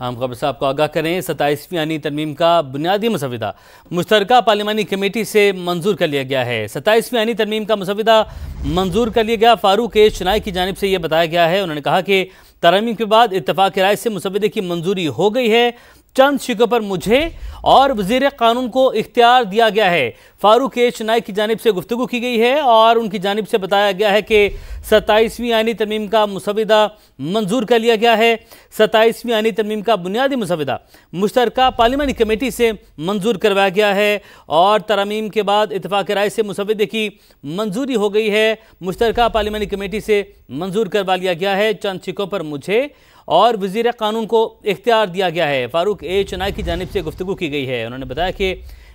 हम खबर से आपको आगाह करें। 27वीं आईनी तरमीम का बुनियादी मसविदा मुश्तरका पार्लिमानी कमेटी से मंजूर कर लिया गया है। 27वीं आईनी तरमीम का मसविदा मंजूर कर लिया गया। फारूक ए चनाई की जानिब से यह बताया गया है। उन्होंने कहा कि तरमीम के बाद इत्तफाक राय से मसविदे की मंजूरी हो गई है। चंद शिकों पर मुझे और वज़ीर कानून को इख्तियार दिया गया है। फारूक ए चनाई की जानिब से गुफ्तगू की गई है और उनकी जानिब से बताया गया है कि 27वीं आईनी तरमीम का मसविदा मंजूर कर लिया गया है। 27वीं आईनी तरमीम का बुनियादी मसविदा मुश्तरका पार्लिमानी कमेटी से मंजूर करवाया गया है और तरमीम के बाद इत्तफाक राय से मसविदे की मंजूरी हो गई है। मुश्तरका पार्लिमानी कमेटी से मंजूर करवा लिया गया है। चंद शिकों पर मुझे और वज़ीर कानून को इख्तियार दिया गया है। फारूक ए चनाई की जानिब से गुफ्तगू की गई है। उन्होंने बताया कि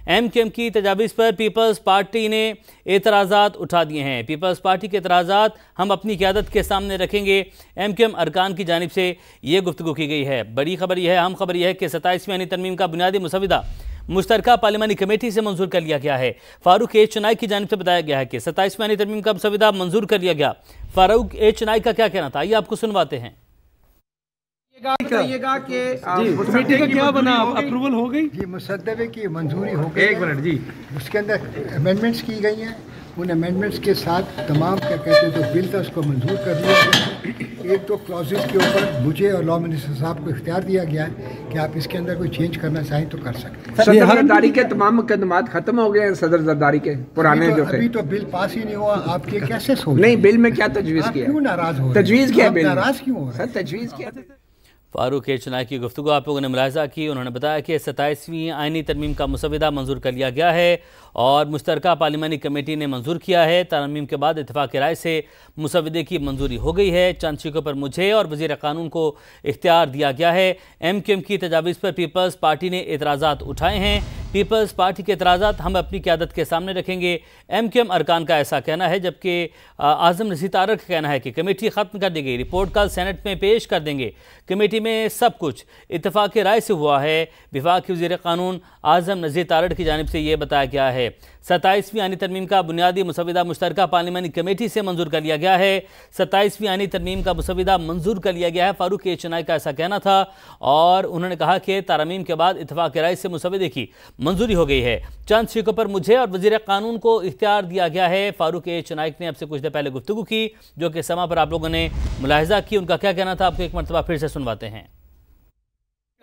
MQM की तजावीज़ पर पीपल्स पार्टी ने एतराज़ात उठा दिए हैं। पीपल्स पार्टी के एतराज़ात हम अपनी क़यादत के सामने रखेंगे। MQM अरकान की जानिब से ये गुफ्तगू की गई है। बड़ी खबर यह है, अहम खबर यह है कि 27वीं आईनी तरमीम का बुनियादी मसविदा मुश्तरका पार्लिमानी कमेटी से मंजूर कर लिया गया है। फारूक ए चनाई की जानिब से बताया गया है कि 27वीं आईनी तरमीम का मसविदा मंजूर कर लिया गया। फारूक ए चनाई का क्या कहना था, आइए आपको सुनवाते हैं। बताइएगा कि कमेटी का क्या बना, अप्रूवल हो गई जी, मुसद्दे की मंजूरी हो गई। एक मिनट जी, उसके अंदर अमेंडमेंट्स की गई हैं। उन अमेंडमेंट्स के साथ तमाम क्या कहते हैं जो बिल था उसको मंजूर कर लिया गया। एक तो क्लॉजेस के ऊपर मुझे और लॉ मिनिस्टर साहब को इख्तियार दिया गया है कि आप इसके अंदर कोई चेंज करना चाहें तो कर सकते हैं। सदर जरदारी के तमाम मुकदमात खत्म हो गए हैं। सदर जरदारी के पुराने जो थे, अभी तो बिल पास ही नहीं हुआ। आपके कैसे सोच नहीं, बिल में क्या तजवीज़ किया? क्यों नाराज हो? तजवीज़ क्या बिल? नाराज क्यों हो? सर तजवीज़ क्या? फारूक ए चनाई की गुफ्तगू आप लोगों ने मुलाहिजा की। उन्होंने बताया कि 27वीं आईनी तरमीम का मसविदा मंजूर कर लिया गया है और मुश्तरका पार्लिमानी कमेटी ने मंजूर किया है। तरमीम के बाद इत्तफाक राय से मसविदे की मंजूरी हो गई है। चंद शिकों पर मुझे और वज़ीर कानून को इख्तियार दिया गया है। MQM की तजावीज़ पर पीपल्स पार्टी ने एतराज़ात उठाए हैं। पीपल्स पार्टी के एतराज़ात हम अपनी क़यादत के सामने रखेंगे। MQM अरकान का ऐसा कहना है, जबकि आज़म नज़ीर तारड़ का कहना है कि कमेटी ख़त्म कर दी गई, रिपोर्ट कल सेनेट में पेश कर देंगे। कमेटी में सब कुछ इत्तफाक राय से हुआ है। विफाक के वज़ीर कानून आज़म नज़ीर तारड़ की जानिब से ये बताया गया है। 27वीं आईनी तरमीम का बुनियादी मसविदा मुश्तरका पार्लिमानी कमेटी से मंजूर कर लिया गया है। 27वीं आईनी तरमीम का मसविदा मंजूर कर लिया गया है। फारूक ए चनाई का ऐसा कहना था और उन्होंने कहा कि तरमीम के बाद इत्तफाक राय से मसविदे की मंजूरी हो गई है। चंद शिकों पर मुझे और वज़ीर कानून को इख्तियार दिया गया है। फारूक ए चनाई ने आपसे कुछ देर पहले गुफ्तगू की, जो कि समा पर आप लोगों ने मुलाहिजा की। उनका क्या कहना था आपको एक मरतबा फिर से सुनवाते हैं।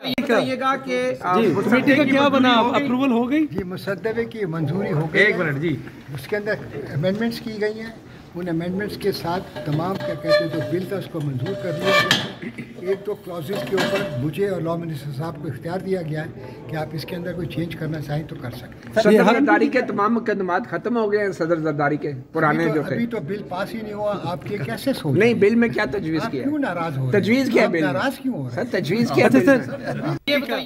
बताइएगा कि कमेटी का क्या बना, अप्रूवल हो गई जी, मुसद्दे की मंजूरी हो गई। एक मिनट जी, उसके अंदर अमेंडमेंट्स की गई हैं। उन अमेंडमेंट्स के साथ तमाम क्या कहते हैं जो बिल था उसको मंजूर कर लिया गया। एक तो क्लॉजेस के ऊपर मुझे और लॉ मिनिस्टर साहब को इख्तियार दिया गया है कि आप इसके अंदर कोई चेंज करना चाहें तो कर सकते हैं। सदर जरदारी के तमाम मुकदमात खत्म हो गए हैं। सदर जरदारी के पुराने जो थे, अभी तो बिल पास ही नहीं हुआ। आपके कैसे सोच? नहीं, बिल में क्या तजवीज़ किया? क्यों नाराज हो? तजवीज़ क्या बिल? नाराज क्यों हो? सर तजवीज़ क्या?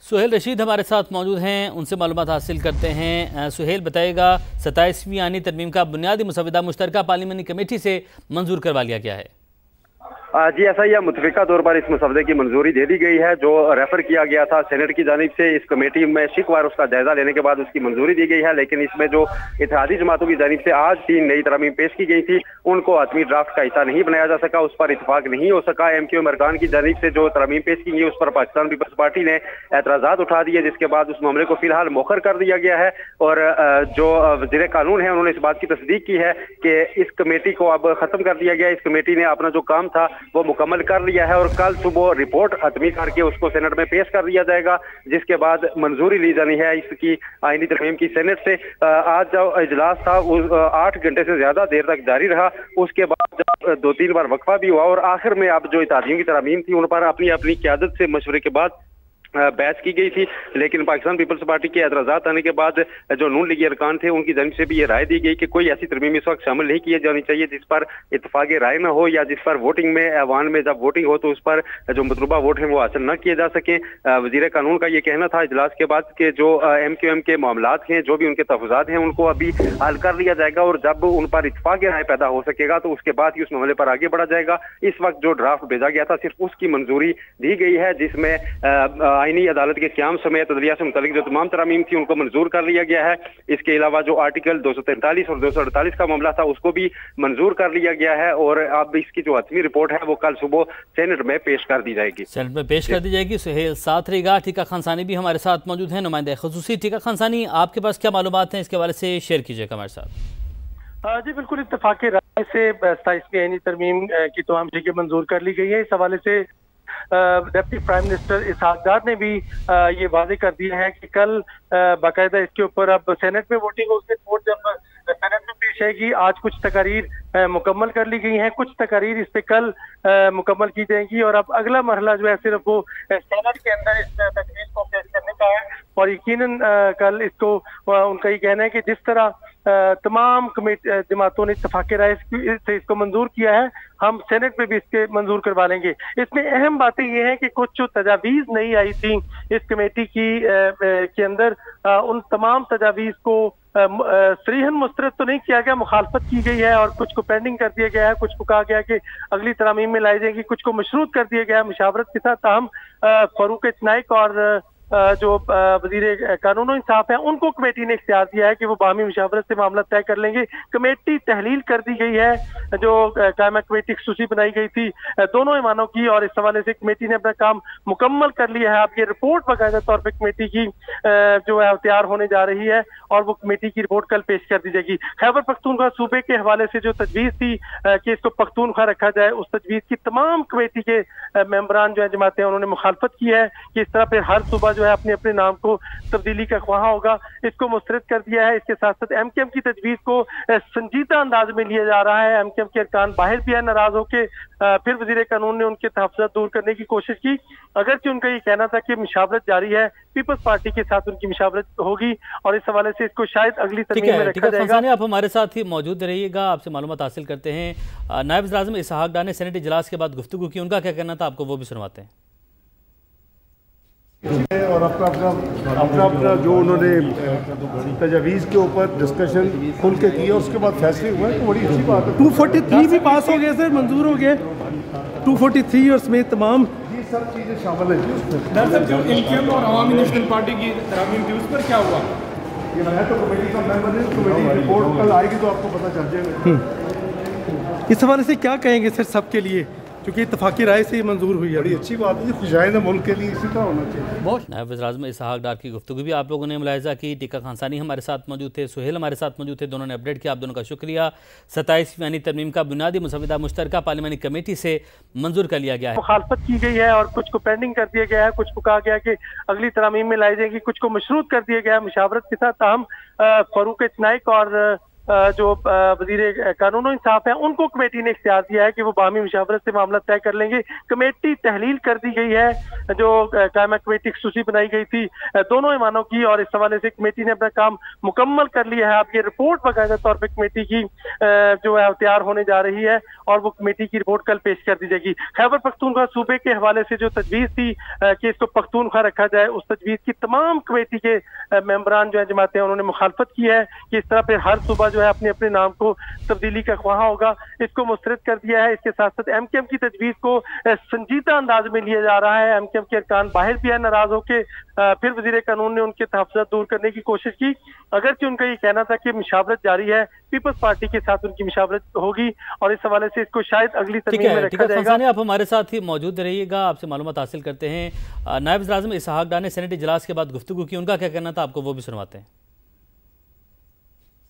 सुहेल रशीद हमारे साथ मौजूद हैं, उनसे मालूमात हासिल करते हैं। सुहेल बताइएगा, 27वीं आईनी तरमीम का बुनियादी मसविदा मुश्तरका पार्लिमानी कमेटी से मंजूर करवा लिया गया है। जी, ऐसा ही है। मुतफिका तौर पर इस मसवदे की मंजूरी दे दी गई है, जो रेफर किया गया था सेनेट की जानिब से। इस कमेटी में शिकवार उसका जायजा लेने के बाद उसकी मंजूरी दी गई है, लेकिन इसमें जो इत्तेहादी जमातों की जानिब से आज 3 नई तरमीम पेश की गई थी, उनको हतमी ड्राफ्ट का हिस्सा नहीं बनाया जा सका। उस पर इतफाक नहीं हो सका। MQM अरकान की जानिब से जो तरमीम पेश की गई उस पर पाकिस्तान पीपल्स पार्टी ने एतराज़ात उठा दिए, जिसके बाद उस मामले को फिलहाल मौखर कर दिया गया है। और जो वज़ीर कानून है उन्होंने इस बात की तस्दीक की है कि इस कमेटी को अब खत्म कर दिया गया। इस कमेटी ने अपना जो काम था वो मुकम्मल कर लिया है और कल सुबह रिपोर्ट हतमी करके उसको सेनेट में पेश कर दिया जाएगा, जिसके बाद मंजूरी ली जानी है इसकी आईनी तरमीम की सेनेट से। आज जो इजलास था वो 8 घंटे से ज्यादा देर तक जारी रहा। उसके बाद जब 2-3 बार वक्फा भी हुआ और आखिर में अब जो इत्तेहादियों की तरमीम थी उन पर अपनी अपनी क़यादत से मशवरे के बाद बहस की गई थी, लेकिन पाकिस्तान पीपल्स पार्टी के एतराज़ात आने के बाद जो नून लीगी अरकान थे उनकी जानिब से भी ये राय दी गई कि कोई ऐसी तरमीम इस वक्त शामिल नहीं की जानी चाहिए जिस पर इत्तफाक राय ना हो या जिस पर वोटिंग में ऐवान में जब वोटिंग हो तो उस पर जो मतलूबा वोट है वो हासिल न किए जा सकें। वज़ीर कानून का ये कहना था इजलास के बाद कि जो MQM के मामलात हैं, जो भी उनके तहफ़्फ़ुज़ात हैं, उनको अभी हल कर लिया जाएगा और जब उन पर इत्तफाक राय पैदा हो सकेगा तो उसके बाद ही उस मामले पर आगे बढ़ा जाएगा। इस वक्त जो ड्राफ्ट भेजा गया था सिर्फ उसकी मंजूरी दी गई है, जिसमें आईनी अदालत के क़याम समेत अदलिया से मुतालिक जो तमाम तरामीम थी उनको मंजूर कर लिया गया है। इसके अलावा जो आर्टिकल 243 और 248 का मामला था उसको भी मंजूर कर लिया गया है और अब इसकी जो हतमी रिपोर्ट है वो कल सुबह सेनेट में पेश कर दी जाएगी। सेनेट में पेश कर दी जाएगी। सुहेल साथ रहेगा। टीका खानसानी भी हमारे साथ मौजूद है, नुमाइंदा खुसूसी। टीका खानसानी, आपके पास क्या मालूमात हैं इसके हवाले से शेयर कीजिएगा हमारे साथ। जी बिल्कुल, इत्तेफाक राय से 27वीं आईनी तरमीम की तमाम चीजें मंजूर कर ली गई है। इस हवाले से डिप्टी प्राइम मिनिस्टर इसहाक डार ने भी ये वादे कर दिया है कि कल बाकायदा इसके ऊपर अब सेनेट में वोटिंग होगी। रिपोर्ट जब सेनेट में पेश आएगी, आज कुछ तकारीर मुकम्मल कर ली गई हैं, कुछ तकारीर इस पे कल मुकम्मल की जाएंगी और अब अगला मरहला जो है सिर्फ वो सेनेट के अंदर इस तजवीज़ को पेश करने का है। और यकीनन कल इसको उनका ये कहना है कि जिस तरह तमाम जमातों ने इत्तेफाक राय से इसको मंजूर किया है, हम सेनेट में भी इसके मंजूर करवा लेंगे। इसमें अहम बातें ये हैं कि कुछ जो तजावीज़ नहीं आई थी इस कमेटी की के अंदर, उन तमाम तजावीज़ को सरीहन मुस्तरद तो नहीं किया गया, मुखालफत की गई है और कुछ को पेंडिंग कर दिया गया है, कुछ को कहा गया कि अगली तरामीम में लाई जाएगी, कुछ को मशरूत कर दिया गया है मुशावरत के साथ। ताहम फारूक चनाइक और जो वजीर कानून इंसाफ है उनको कमेटी ने इख्तियार दिया है कि वो बाहमी मुशावरत से मामला तय कर लेंगे। कमेटी तहलील कर दी गई है, जो कायमा कमेटी खसूसी बनाई गई थी दोनों ईमानों की, और इस हवाले से कमेटी ने अपना काम मुकम्मल कर लिया है। अब ये रिपोर्ट बाकायदा तौर पर कमेटी की जो है तैयार होने जा रही है और वो कमेटी की रिपोर्ट कल पेश कर दी जाएगी। खैबर पख्तूनख्वा सूबे के हवाले से जो तजवीज़ थी कि इसको पख्तूनख्वा रखा जाए, उस तजवीज़ की तमाम कमेटी के मेंबरान जो है जमातें उन्होंने मुखालफत की है कि इस तरह फिर हर सूबा जो है अपने अपने नाम को तब्दीली का ख्वाहा होगा, इसको मुस्तरद कर दिया है। इसके साथ साथ एमकेएम की तजवीज़ को संजीदा अंदाज में लिया जा रहा है। एमकेएम के अरकान बाहर भी है नाराज होकर, फिर वजीर कानून ने उनके तहफ़्फ़ुज़ात दूर करने की कोशिश की, अगरचे उनका ये कहना था कि मुशावरत जारी है, पीपल्स पार्टी के साथ उनकी मुशावरत होगी और इस हवाले से इसको शायद अगली तरमीम में रखा जाएगा। आप हमारे साथ ही मौजूद रहिएगा, आपसे मालूमात हासिल करते हैं। नायब वज़ीर-ए-आज़म इसहाक डार ने सेनेट इजलास के बाद गुफ्तगू की, उनका क्या कहना था आपको वो भी सुनवाते हैं। और अपना जो उन्होंने तजावीज़ के ऊपर डिस्कशन खुल के किया उसके बाद फैसले हुए तो बड़ी अच्छी बात है। 243 भी पास हो गए सर, मंजूर हो गए 243 और समेत तमाम ये सब चीज़ें शामिल हैं उसमें। दरअसल जो एमकेएम और अवामी नेशनल पार्टी की तरामीम थी उस पर क्या हुआ? ये मैं तो कमेटी का मेंबर हूं, कमेटी रिपोर्ट कल आएगी तो आपको पता चल जाएगा। इस हवाले से क्या कहेंगे सर सबके लिए, क्योंकि इत्तेफाकी राय से मंजूर हुई है। बड़ी अच्छी बात है, खुशाइंद मुल्क के लिए इसी तरह होना चाहिए। नायब वज़ीर-ए-आज़म इसहाक डार की गुफ्तगू भी आप लोगों ने मुलाहिज़ा की। टीका खानसानी हमारे साथ मौजूद थे, सुहेल हमारे साथ मौजूद थे, दोनों ने अपडेट किया, आप दोनों का शुक्रिया। 27वीं आईनी तरमीम का बुनियादी मुसविदा मुश्तरका पार्लिमानी कमेटी से मंजूर कर लिया गया है। मुखालफत की गई है और कुछ को पेंडिंग कर दिया गया है, कुछ को कहा गया कि अगली तरामीम में लाई जाएगी, कुछ को मशरूत कर दिया गया है मुशावरत के साथ। ताहम फारूक चनाइक और जो वजीर कानून इंसाफ है उनको कमेटी ने इख्तियार दिया है कि वो बाहमी मुशावरत से मामला तय कर लेंगे। कमेटी तहलील कर दी गई है, जो कायमा कमेटी खसूसी बनाई गई थी दोनों ईमानों की, और इस हवाले से कमेटी ने अपना काम मुकम्मल कर लिया है। अब ये रिपोर्ट बाकायदा तौर पर कमेटी की जो है तैयार होने जा रही है और वो कमेटी की रिपोर्ट कल पेश कर दी जाएगी। खैबर पख्तूनख्वा सूबे के हवाले से जो तजवीज़ थी कि इसको पख्तूनख्वा रखा जाए, उस तजवीज़ की तमाम कमेटी के मेंबरान जो है जमातें उन्होंने मुखालफत की है कि इस तरह फिर हर सूबा जो है अपने अपने नाम को तब्दीली का ख्वाहा होगा, इसको मुस्तरद कर दिया है। इसके साथ साथ एमकेएम की तजवीज़ को संजीदा अंदाज में लिया जा रहा है। एमकेएम के अरकान बाहर भी है नाराज होकर, फिर वजीर कानून ने उनके तहफ़्फ़ुज़ात दूर करने की कोशिश की, अगरचे उनका ये कहना था कि मुशावरत जारी है, पीपल्स पार्टी के साथ उनकी मुशावरत होगी और इस हवाले से इसको शायद अगली तरमीम में रखा जाएगा। आप हमारे साथ ही मौजूद रहिएगा, आपसे मालूमात हासिल करते हैं। नायब वज़ीर-ए-आज़म इसहाक डार ने सेनेट इजलास के बाद गुफ्तगू की, उनका क्या कहना था आपको वो भी सुनवाते हैं।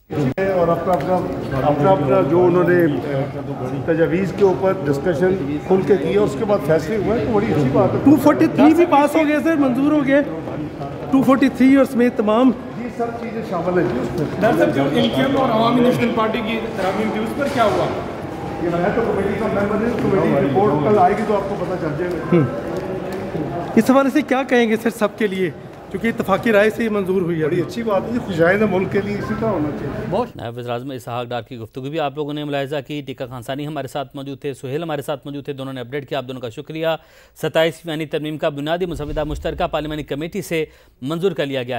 और अपना जो उन्होंने तजावीज़ के ऊपर डिस्कशन खुल के किया उसके बाद फैसले हुए तो बड़ी अच्छी बात है। 243 भी पास हो गए सर, मंजूर हो गए 243 और समेत तमाम ये सब चीज़ें शामिल हैं उसमें। दरअसल जो एमकेएम और अवामी नेशनल पार्टी की तरामीम थी उस पर क्या हुआ? ये मैं तो कमेटी का मेंबर हूं, कमेटी रिपोर्ट कल आएगी तो आपको पता चल जाएगा। इस हवाले से क्या कहेंगे सर सबके लिए, क्योंकि इत्तेफाकी राय से मंजूर हुई है। बड़ी अच्छी बात है, खुशाइंद मुल्क के लिए इसी तरह होना चाहिए। नायब वज़ीर-ए-आज़म इसहाक डार की गुफ्तगू भी आप लोगों ने मुलाहिज़ा की। टीका खानसानी हमारे साथ मौजूद थे, सुहेल हमारे साथ मौजूद थे, दोनों ने अपडेट किया, आप दोनों का शुक्रिया। 27वीं आईनी तरमीम का बुनियादी मुसविदा मुश्तरका पार्लिमानी कमेटी से मंजूर कर लिया गया है।